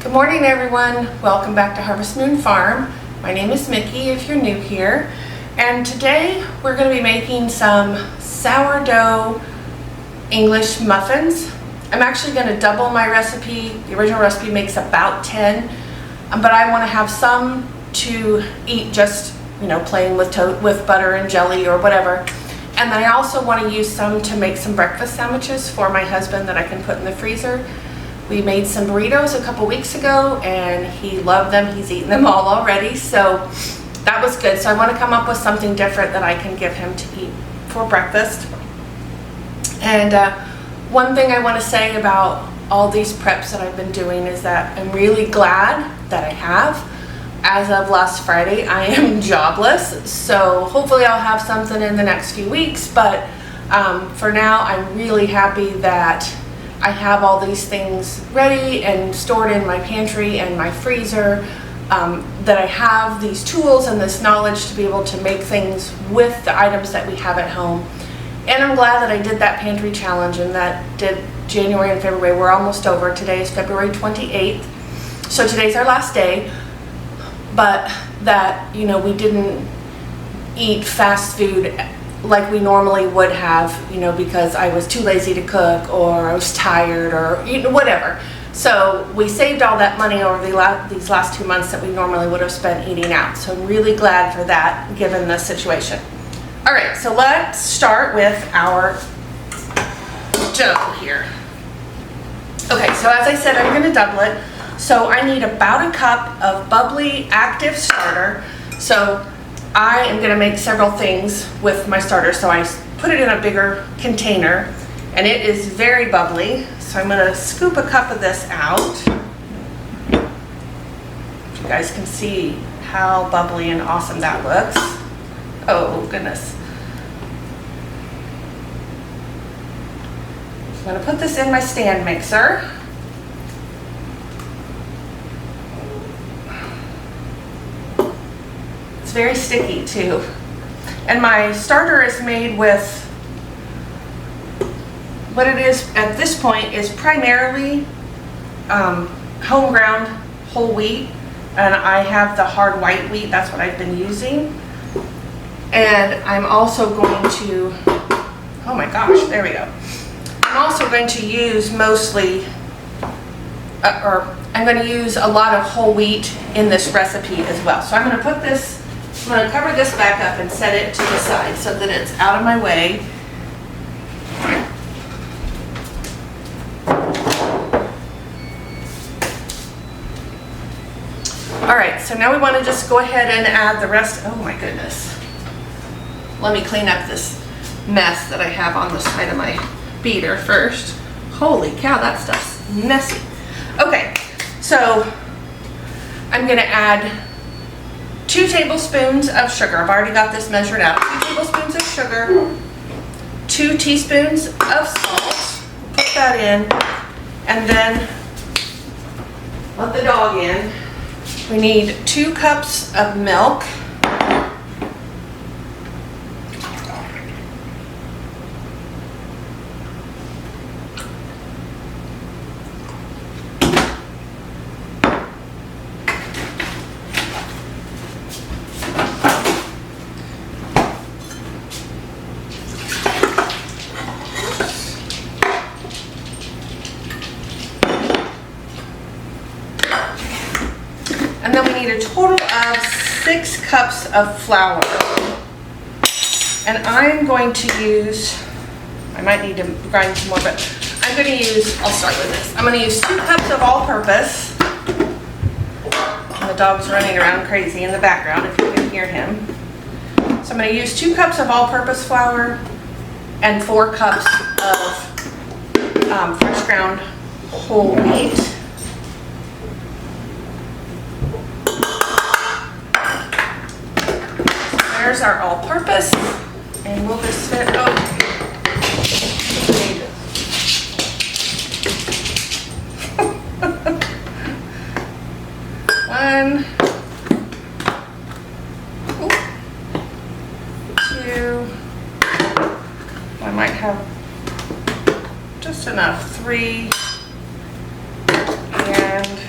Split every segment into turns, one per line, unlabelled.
Good morning, everyone. Welcome back to Harvest Moon Farm. My name is Mickey if you're new here, and today we're going to be making some sourdough English muffins. I'm actually going to double my recipe. The original recipe makes about 10, but I want to have some to eat just, plain with butter and jelly or whatever. And then I also want to use some to make some breakfast sandwiches for my husband that I can put in the freezer. We made some burritos a couple weeks ago and he loved them. He's eaten them all already, so that was good. So I want to come up with something different that I can give him to eat for breakfast. And one thing I want to say about all these preps that I've been doing is that I'm really glad that I have. As of last Friday, I am jobless, so hopefully I'll have something in the next few weeks, but for now I'm really happy that I have all these things ready and stored in my pantry and my freezer, that I have these tools and this knowledge to be able to make things with the items that we have at home. And I'm glad that I did that pantry challenge, and that did January and February. We're almost over. Today is February 28th, so today's our last day. But that, we didn't eat fast food like we normally would have, because I was too lazy to cook or I was tired or whatever. So we saved all that money over these last 2 months that we normally would have spent eating out. So I'm really glad for that, given the situation. All right, so let's start with our dough here. Okay, so as I said, I'm going to double it. So I need about a cup of bubbly active starter. So I am going to make several things with my starter. So I put it in a bigger container and it is very bubbly. So I'm going to scoop a cup of this out. You guys can see how bubbly and awesome that looks. Oh goodness. I'm going to put this in my stand mixer. It's very sticky too. And my starter is made with, what it is at this point is primarily home ground whole wheat, and I have the hard white wheat. That's what I've been using. And I'm also going to, oh my gosh, there we go. I'm also going to use mostly, I'm going to use a lot of whole wheat in this recipe as well. So I'm going to put this, I'm going to cover this back up and set it to the side so that it's out of my way. All right, so now we want to just go ahead and add the rest. Oh my goodness. Let me clean up this mess that I have on the side of my beater first. Holy cow, that stuff's messy. Okay, so I'm going to add 2 tablespoons of sugar. I've already got this measured out. 2 tablespoons of sugar, 2 teaspoons of salt. Put that in, and then let the dog in. We need 2 cups of milk. And then we need a total of 6 cups of flour. And I'm going to use, I might need to grind some more, but I'm going to use, I'll start with this. I'm going to use 2 cups of all-purpose. And the dog's running around crazy in the background if you can hear him. So I'm going to use 2 cups of all-purpose flour and 4 cups of fresh ground whole wheat. There's our all-purpose, and we'll just fit, One, 2, I might have just enough, 3, and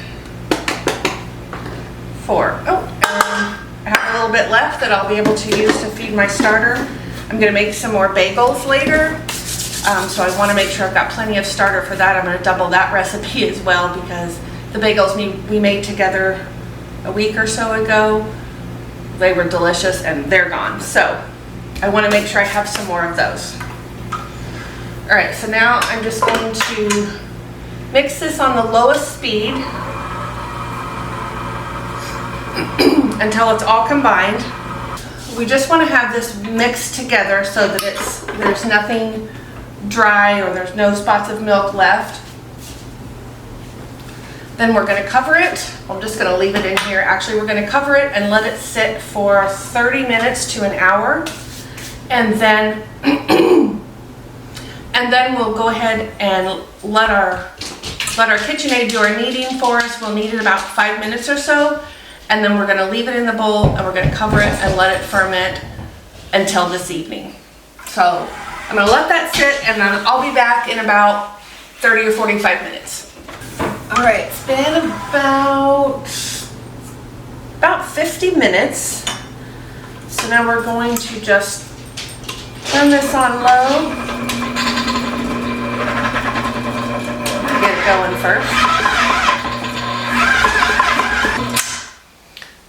4. Oh, I have a little bit left that I'll be able to use to feed my starter. I'm going to make some more bagels later, so I want to make sure I've got plenty of starter for that. I'm going to double that recipe as well because the bagels we made together a week or so ago, they were delicious and they're gone. So I want to make sure I have some more of those. All right, so now I'm just going to mix this on the lowest speed until it's all combined. We just want to have this mixed together so that there's nothing dry or there's no spots of milk left. Then we're going to cover it. I'm just going to leave it in here. Actually, we're going to cover it and let it sit for 30 minutes to an hour. And then we'll go ahead and let our KitchenAid do our kneading for us. We'll knead it about 5 minutes or so. And then we're going to leave it in the bowl and we're going to cover it and let it ferment until this evening. So I'm going to let that sit and then I'll be back in about 30 or 45 minutes. All right, it's been about 50 minutes. So now we're going to just turn this on low. Get it going first.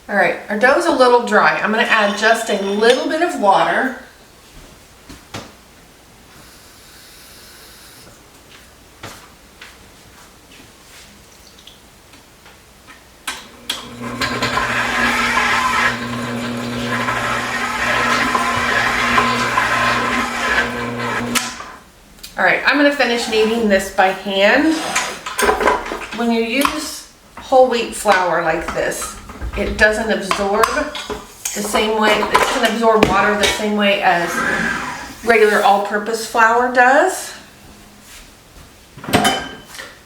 All right, our dough's a little dry. I'm going to add just a little bit of water. All right, I'm going to finish kneading this by hand. When you use whole wheat flour like this, it doesn't absorb the same way, it doesn't absorb water the same way as regular all-purpose flour does.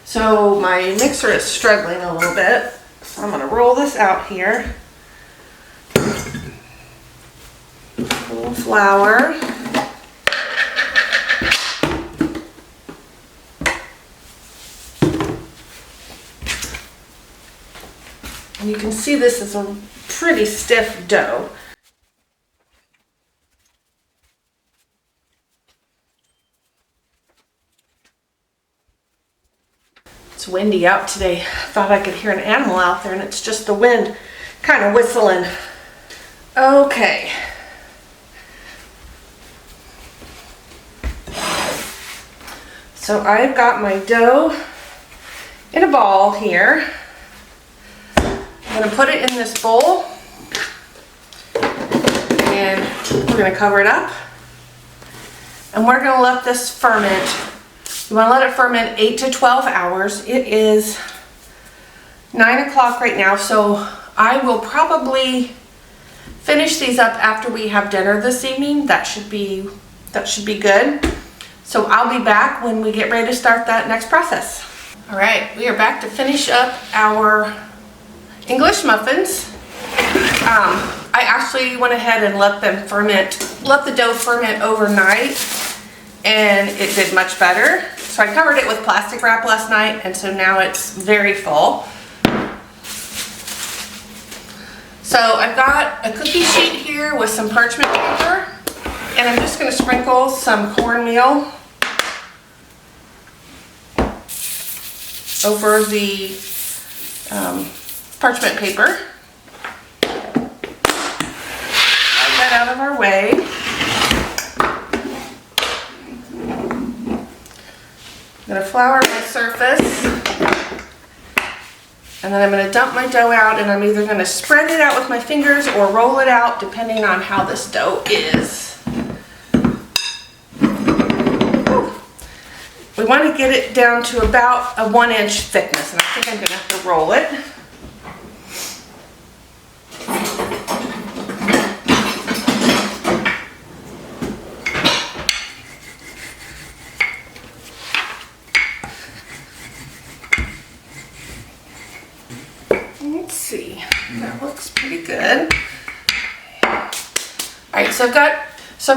So my mixer is struggling a little bit. So I'm going to roll this out here. Full flour. And you can see this is a pretty stiff dough. It's windy out today. I thought I could hear an animal out there and it's just the wind kind of whistling. Okay. So I've got my dough in a ball here. I'm going to put it in this bowl and we're going to cover it up and we're going to let this ferment. You want to let it ferment 8 to 12 hours. It is 9 o'clock right now, so I will probably finish these up after we have dinner this evening. That should be good. So I'll be back when we get ready to start that next process. All right, we are back to finish up our English muffins. I actually went ahead and let the dough ferment overnight, and it did much better. So I covered it with plastic wrap last night, and so now it's very full. So I've got a cookie sheet here with some parchment paper, and I'm just going to sprinkle some cornmeal over the parchment paper. Get that out of our way. I'm going to flour my surface. And then I'm going to dump my dough out, and I'm either going to spread it out with my fingers or roll it out depending on how this dough is. We want to get it down to about a 1-inch thickness, and I think I'm going to have to roll it. Let's see, that looks pretty good. Alright, so I've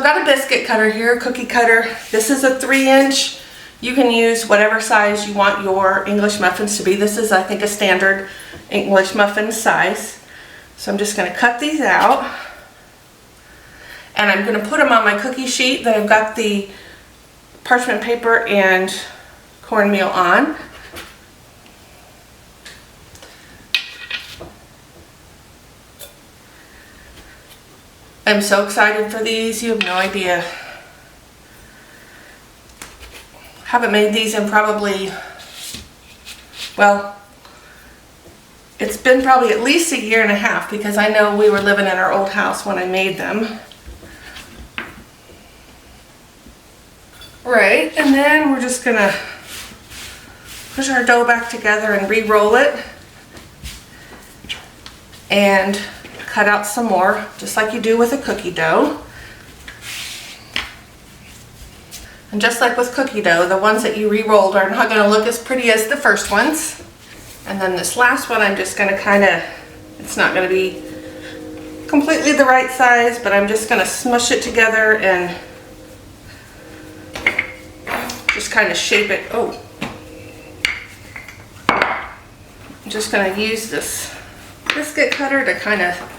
got a biscuit cutter here, a cookie cutter. This is a 3-inch. You can use whatever size you want your English muffins to be. This is, I think, a standard English muffin size. So I'm just going to cut these out. And I'm going to put them on my cookie sheet that I've got the parchment paper and cornmeal on. I'm so excited for these, you have no idea. Haven't made these in probably, well, it's been probably at least a year and a half because I know we were living in our old house when I made them. Right, and then we're just gonna push our dough back together and re-roll it and cut out some more, just like you do with a cookie dough. And just like with cookie dough, the ones that you re-rolled are not going to look as pretty as the first ones. And then this last one, I'm just going to kind of, it's not going to be completely the right size, but I'm just going to smush it together and just kind of shape it. Oh, I'm just going to use this biscuit cutter to kind of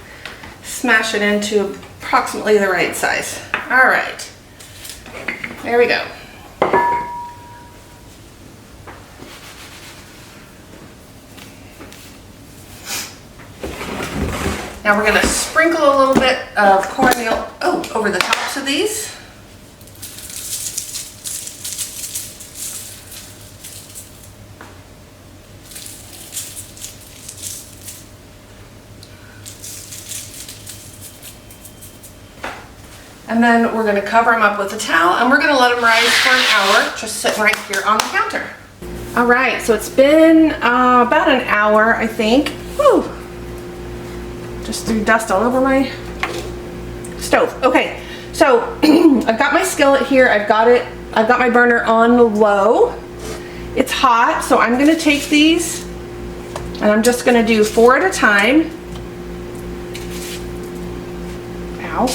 smash it into approximately the right size. All right, there we go. Now we're going to sprinkle a little bit of cornmeal over the tops of these. And then we're going to cover them up with a towel and we're going to let them rise for an hour, just sitting right here on the counter. All right, so it's been about an hour, I think. Whew. Just threw dust all over my stove. Okay, so I've got my skillet here. I've got my burner on low. It's hot, so I'm going to take these and I'm just going to do 4 at a time. Ow.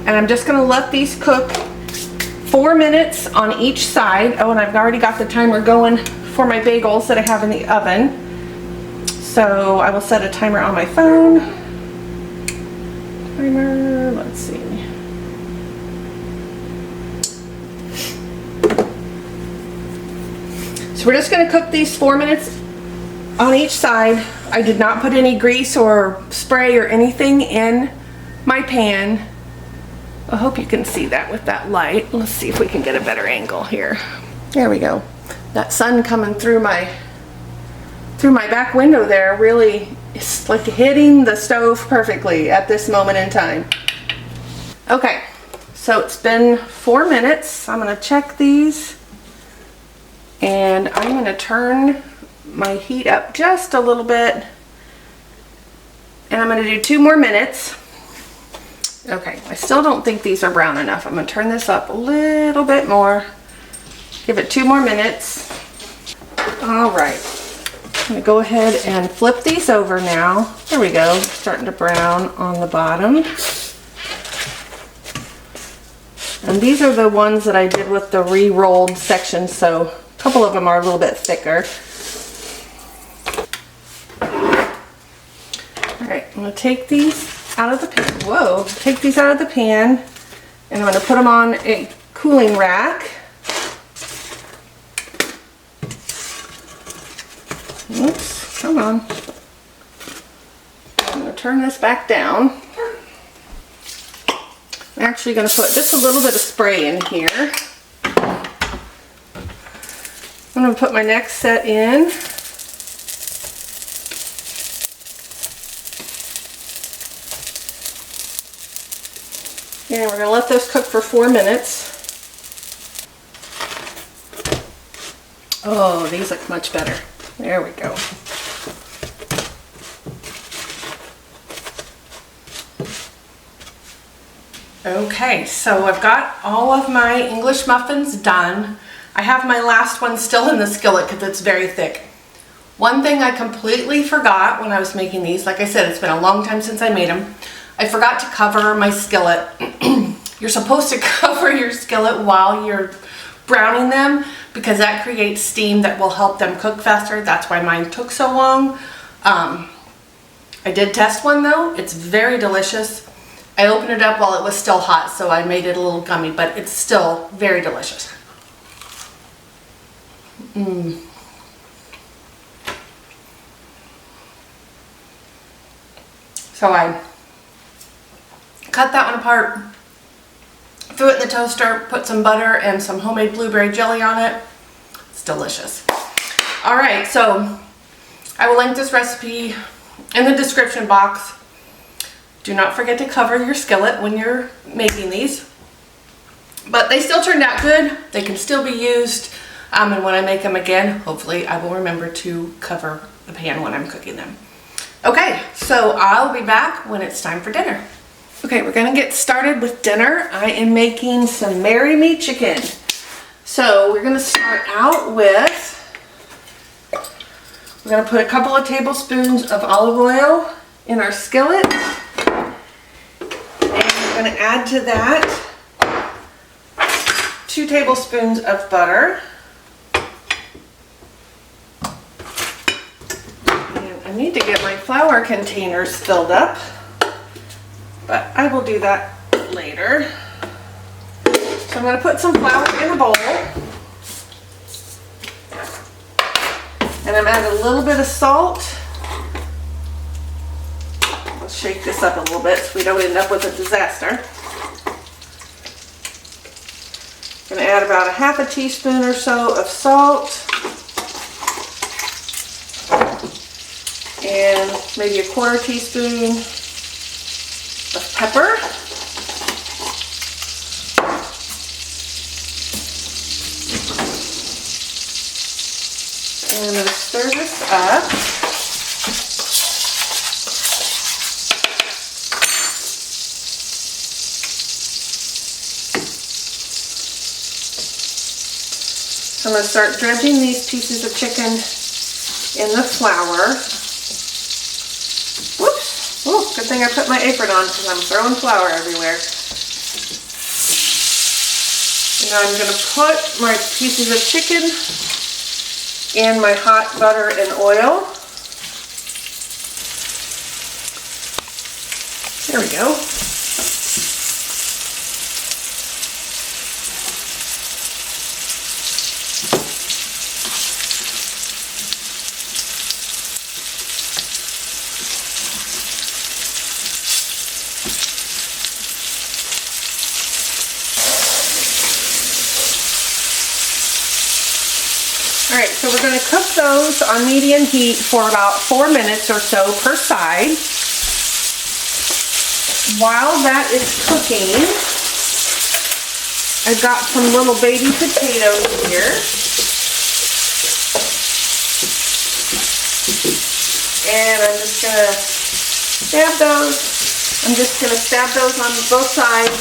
And I'm just going to let these cook 4 minutes on each side. Oh, and I've already got the timer going for my bagels that I have in the oven. So I will set a timer on my phone. Timer, let's see. So we're just going to cook these 4 minutes on each side. I did not put any grease or spray or anything in my pan. I hope you can see that with that light. Let's see if we can get a better angle here. There we go. That sun coming through my back window there really is like hitting the stove perfectly at this moment in time. Okay, so it's been 4 minutes. I'm going to check these and I'm going to turn my heat up just a little bit and I'm going to do 2 more minutes. Okay, I still don't think these are brown enough. I'm going to turn this up a little bit more. Give it 2 more minutes. All right. I'm going to go ahead and flip these over now. There we go. Starting to brown on the bottom. And these are the ones that I did with the re-rolled section, so a couple of them are a little bit thicker. All right, I'm going to take these out of the pan. Whoa, take these out of the pan and I'm going to put them on a cooling rack. Oops, come on. I'm going to turn this back down. I'm actually going to put just a little bit of spray in here. I'm going to put my next set in. And we're going to let those cook for 4 minutes. Oh, these look much better. There we go. Okay, so I've got all of my English muffins done. I have my last one still in the skillet because it's very thick. One thing I completely forgot when I was making these, like I said, it's been a long time since I made them. I forgot to cover my skillet. You're supposed to cover your skillet while you're browning them because that creates steam that will help them cook faster. That's why mine took so long. I did test one though. It's very delicious. I opened it up while it was still hot, so I made it a little gummy, but it's still very delicious. So I cut that one apart, threw it in the toaster, put some butter and some homemade blueberry jelly on it. It's delicious. All right, so I will link this recipe in the description box. Do not forget to cover your skillet when you're making these. But they still turned out good. They can still be used. And when I make them again, hopefully I will remember to cover the pan when I'm cooking them. Okay, so I'll be back when it's time for dinner. Okay, we're gonna get started with dinner. I am making some Marry Me chicken. So we're gonna start out with, we're gonna put a couple of tablespoons of olive oil in our skillet. And we're gonna add to that 2 tablespoons of butter. And I need to get my flour containers filled up, but I will do that later. So I'm going to put some flour in a bowl. And I'm adding a little bit of salt. Let's shake this up a little bit so we don't end up with a disaster. I'm going to add about a ½ teaspoon or so of salt. And maybe a ¼ teaspoon of pepper. And I'm going to stir this up. So I'm going to start dredging these pieces of chicken in the flour. Whoops! Oh, good thing I put my apron on because I'm throwing flour everywhere. And now I'm going to put my pieces of chicken in my hot butter and oil. There we go. Alright, so we're going to cook those on medium heat for about 4 minutes or so per side. While that is cooking, I've got some little baby potatoes here. And I'm just going to stab those. I'm just going to stab those on both sides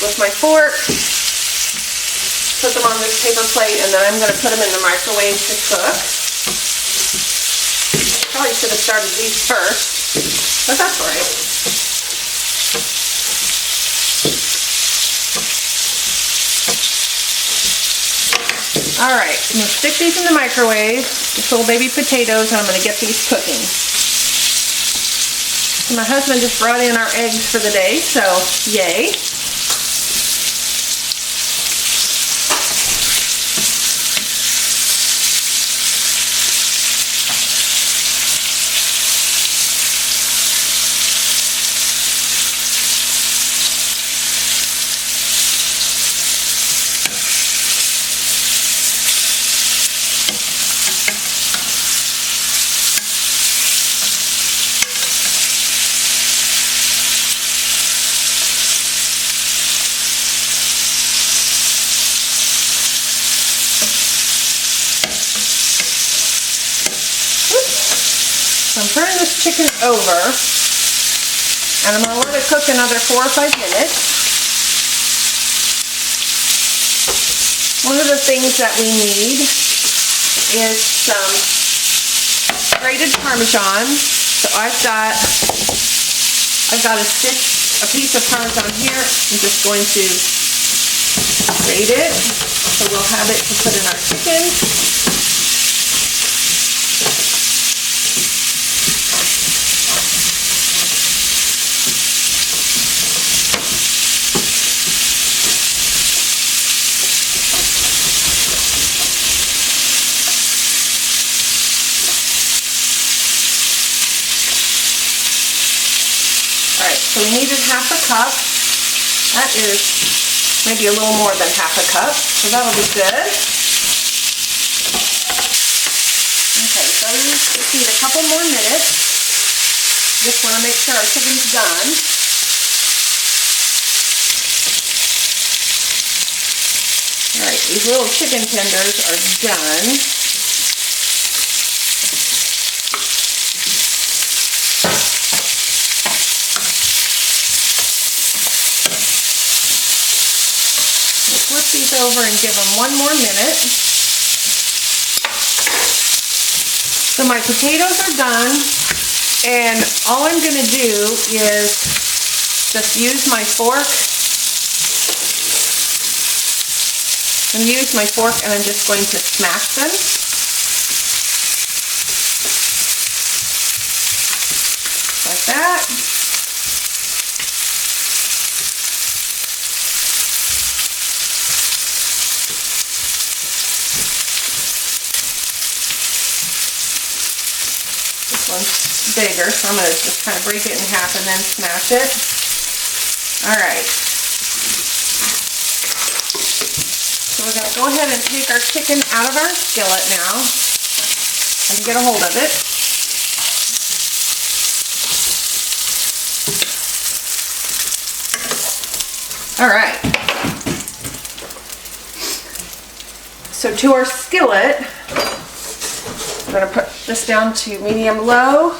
with my fork. Put them on this paper plate, and then I'm going to put them in the microwave to cook. Probably should have started these first, but that's all right. All right, I'm going to stick these in the microwave, these little baby potatoes, and I'm going to get these cooking. So my husband just brought in our eggs for the day, so yay. So I'm turning this chicken over, and I'm going to let it cook another 4 or 5 minutes. One of the things that we need is some grated Parmesan. So I've got a piece of Parmesan here. I'm just going to grate it, so we'll have it to put in our chicken. So we needed half a cup. That is maybe a little more than half a cup, so that'll be good. Okay, so we just need a couple more minutes. Just want to make sure our chicken's done. All right, these little chicken tenders are done. Flip these over and give them one more minute. So my potatoes are done, and all I'm going to do is just use my fork. And I'm just going to smash them. Like that. One's bigger, so I'm going to just kind of break it in half and then smash it. Alright. So we're going to go ahead and take our chicken out of our skillet now. I can get a hold of it. Alright. So to our skillet, I'm going to put this down to medium-low,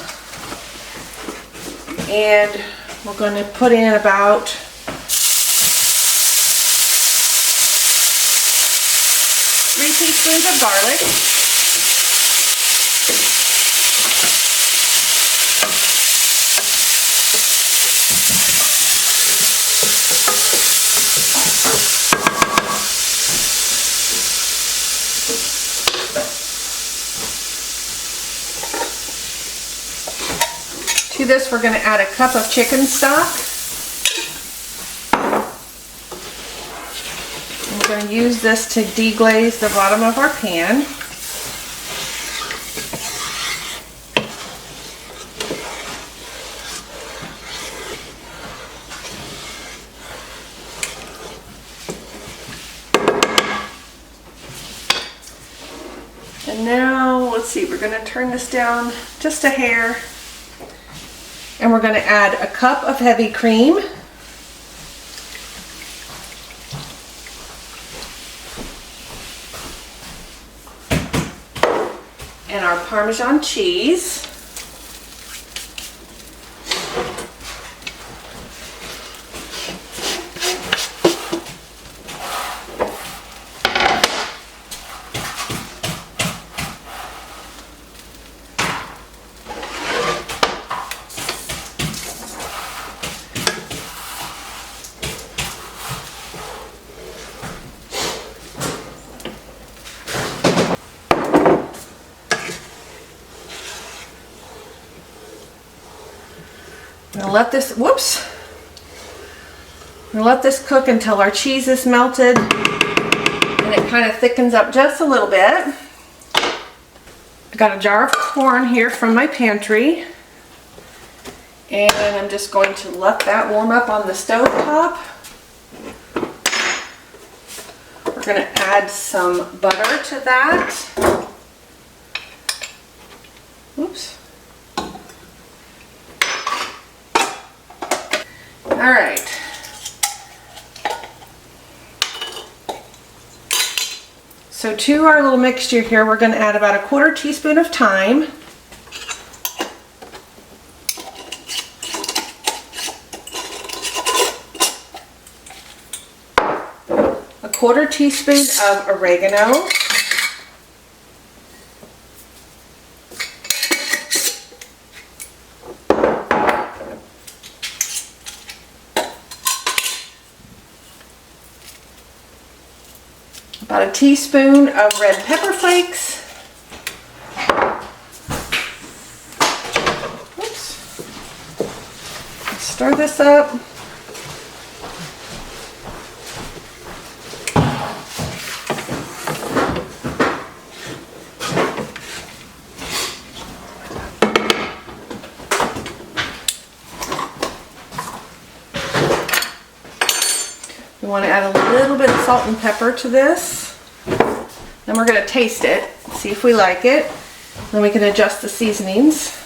and we're going to put in about 3 teaspoons of garlic, to this we're going to add a cup of chicken stock. We're going to use this to deglaze the bottom of our pan. And now, let's see, we're going to turn this down just a hair. And we're going to add a cup of heavy cream. And our Parmesan cheese. Now let this, let this cook until our cheese is melted and it kind of thickens up just a little bit. I got a jar of corn here from my pantry, and I'm just going to let that warm up on the stove top. We're going to add some butter to that. Oops. All right. So to our little mixture here, we're going to add about a 1/4 teaspoon of thyme. A 1/4 teaspoon of oregano. About a teaspoon of red pepper flakes. Oops. Stir this up. salt and pepper to this. Then we're going to taste it, see if we like it. Then we can adjust the seasonings.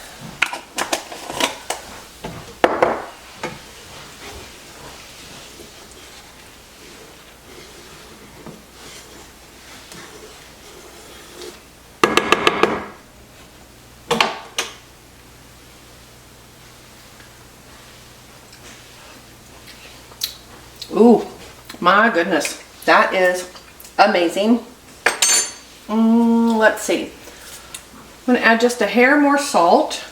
Ooh, my goodness, that is amazing. Let's see. I'm going to add just a hair more salt.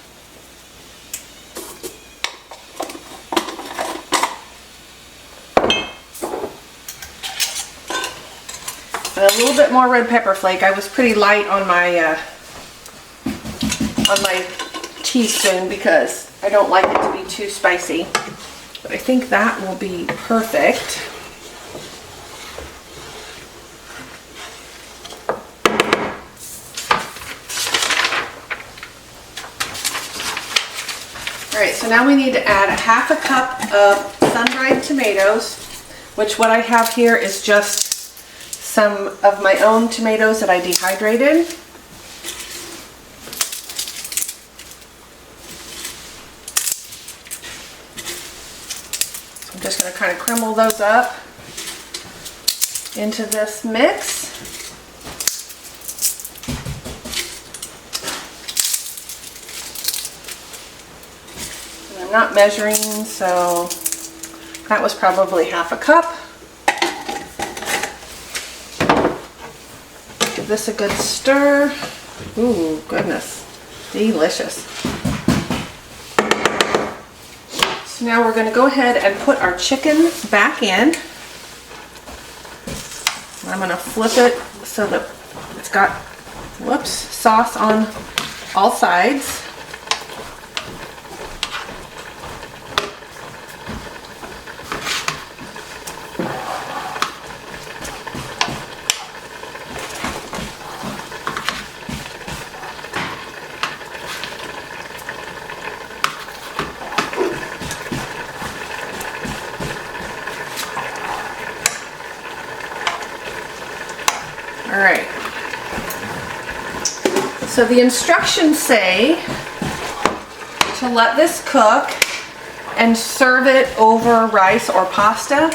And a little bit more red pepper flake. I was pretty light on my teaspoon because I don't like it to be too spicy. But I think that will be perfect. All right, so now we need to add a half a cup of sun-dried tomatoes, which what I have here is just some of my own tomatoes that I dehydrated. I'm just going to kind of crumble those up into this mix. And I'm not measuring, so that was probably half a cup. Give this a good stir. Ooh, goodness, delicious. So now we're going to go ahead and put our chicken back in. I'm going to flip it so that it's got, whoops, sauce on all sides. All right, so the instructions say to let this cook and serve it over rice or pasta,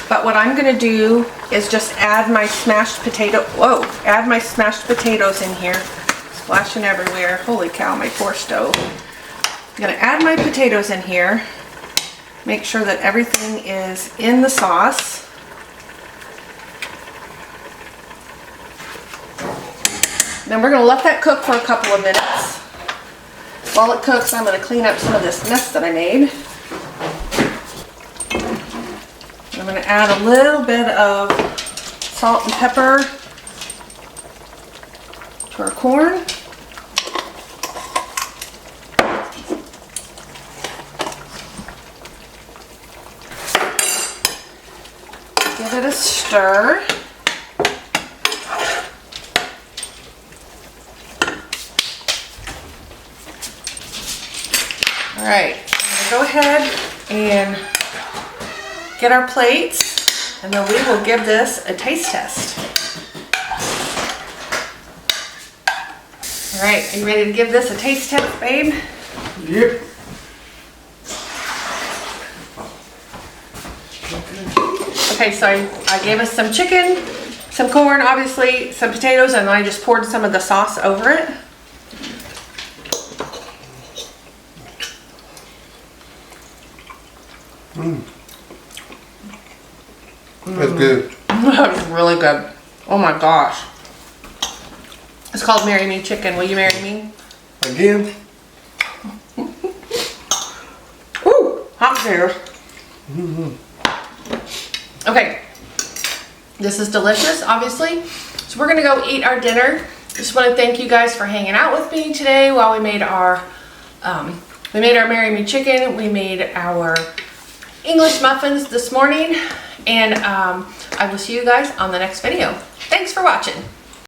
but what I'm going to do is just add my smashed potatoes in here, splashing everywhere. Holy cow, my poor stove. I'm going to add my potatoes in here, make sure that everything is in the sauce. Then we're going to let that cook for a couple of minutes. While it cooks, I'm going to clean up some of this mess that I made. I'm going to add a little bit of salt and pepper to our corn. Give it a stir. All right, I'm going to go ahead and get our plates, and then we will give this a taste test. All right, are you ready to give this a taste test, babe?
Yep.
Okay, so I gave us some chicken, some corn, obviously, some potatoes, and then I just poured some of the sauce over it.
That's good.
That was really good. Oh my gosh. It's called Marry Me Chicken. Will you marry me?
Again?
Ooh, hot here. Okay. This is delicious, obviously. So we're gonna go eat our dinner. Just want to thank you guys for hanging out with me today while we made our Marry Me Chicken. We made our English muffins this morning, and I will see you guys on the next video. Thanks for watching.